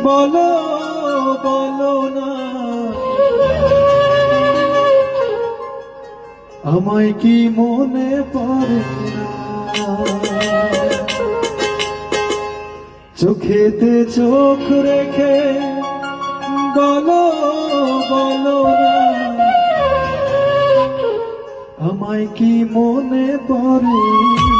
বলো বলো না আমায় কি মনে পড়ে না, চোখেতে চোখ রেখে বলো বলো না আমায় কি মনে পড়ে না।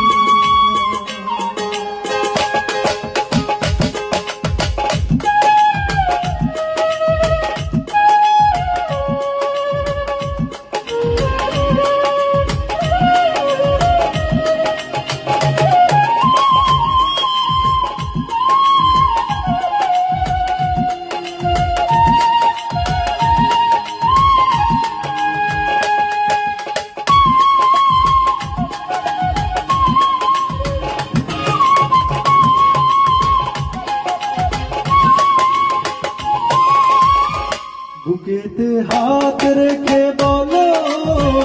বুকেতে হাত রেখে বলো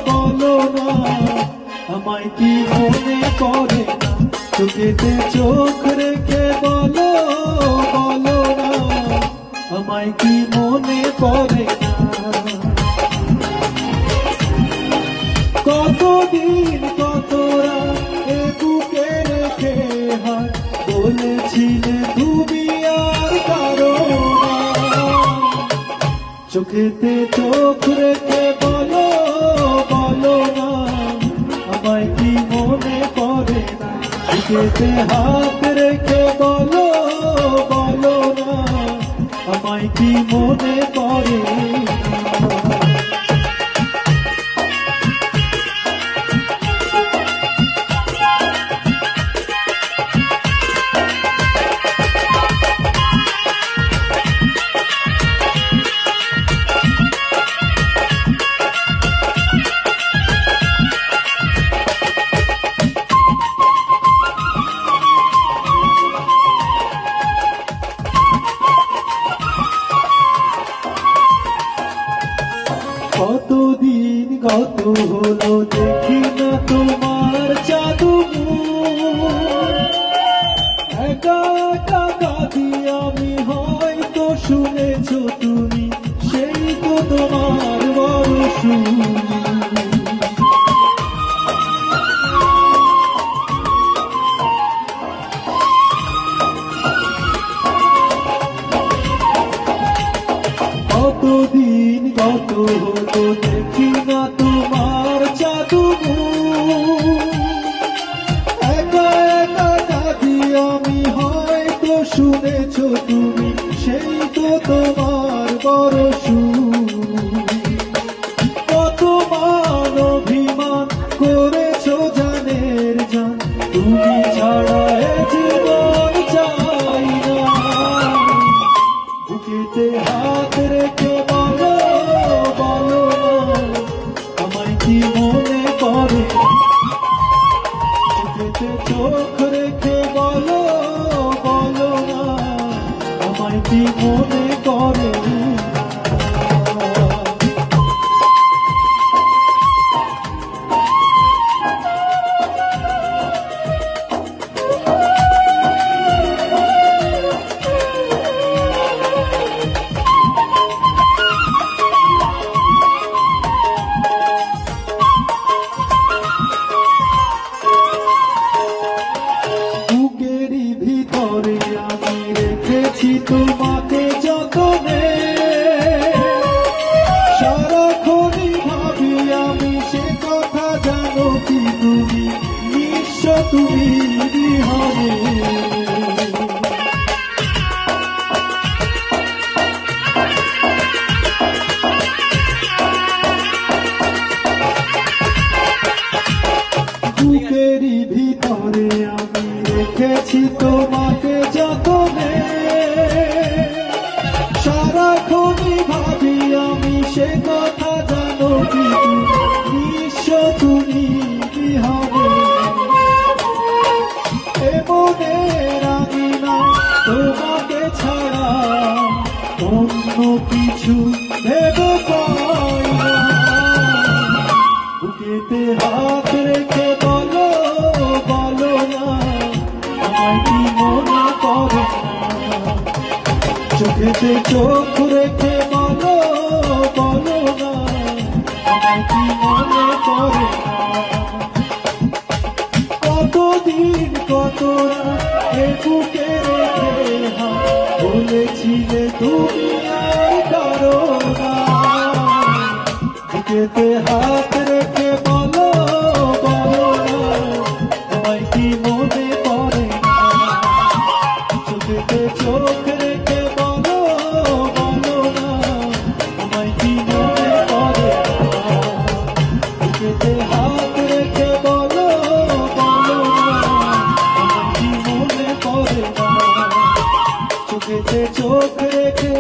বলো না আমায় কি মনে পড়ে না, চোখেতে চোখ রেখে বলো বলো না আমায় কি মনে পড়ে না। কতদিন কত রাত এ বুকে রেখে হাত বলেছিলে তুমি আর কারো না, চোখেতে চোখ রেখে বলো বলো না আমায় কি মনে পড়ে না, বুকেতে হাত রেখে বলো বলো না আমায় কি মনে পড়ে না। কতদিন কত হলো দেখি না তোমার জাদু, একা একা কাঁদি আমি, হয়তো শুনেছো তুমি সেই তো তোমার বড় সুর। কতদিন কত হলো দেখি না তোমার জাদু, একা একা কাঁদি আমি, হয়তো শুনেছো তুমি সেই তো তোমার বড় সুর। কত মান অভিমান করেছো জানের জান, তুমি ছাড়া এ জীবন চাই না, বুকেতে হাত রেখে বলো বলো না আমায় কি মনে পড়ে, চোখেতে চোখ রেখে বলো বলো না আমায় কি মনে পড়ে না। ভিতরে আমি রেখেছি তোমাকে যতনে, সারাক্ষণই ভাবি আমি সে কথা, জানো কি তুমি নিঃস্ব তুমি বিহারে। বুকেরই ভিতরে আমি রেখেছি তোমাকে যতনে, সারাক্ষণই ভাবি আমি সে কথা, জানো কি নিঃস্ব তুমি বিহারে। এ মনের আঙিনা তোমাকে ছাড়া অন্য কিছু ভেবে পাই না, বুকেতে হাত রেখে বলো বলো না আমায় কি মনে পড়ে না, চোখেতে চোখ রেখে বলো বলো না আমায় কি মনে করে না কতদিন কত রাত এ বুকে রেখে বলেছিলে তুমি আর কারো না বুকেতে হাত রেখে বলো বলো না আমায় কি মনে পড়ে না চোখেতে চোখ রেখে বলো বলো না আমায় কি মনে পড়ে না বুকেতে হাত রেখে বলো বলো না আমায় কি মনে পড়ে না চোখেতে চোখ রেখে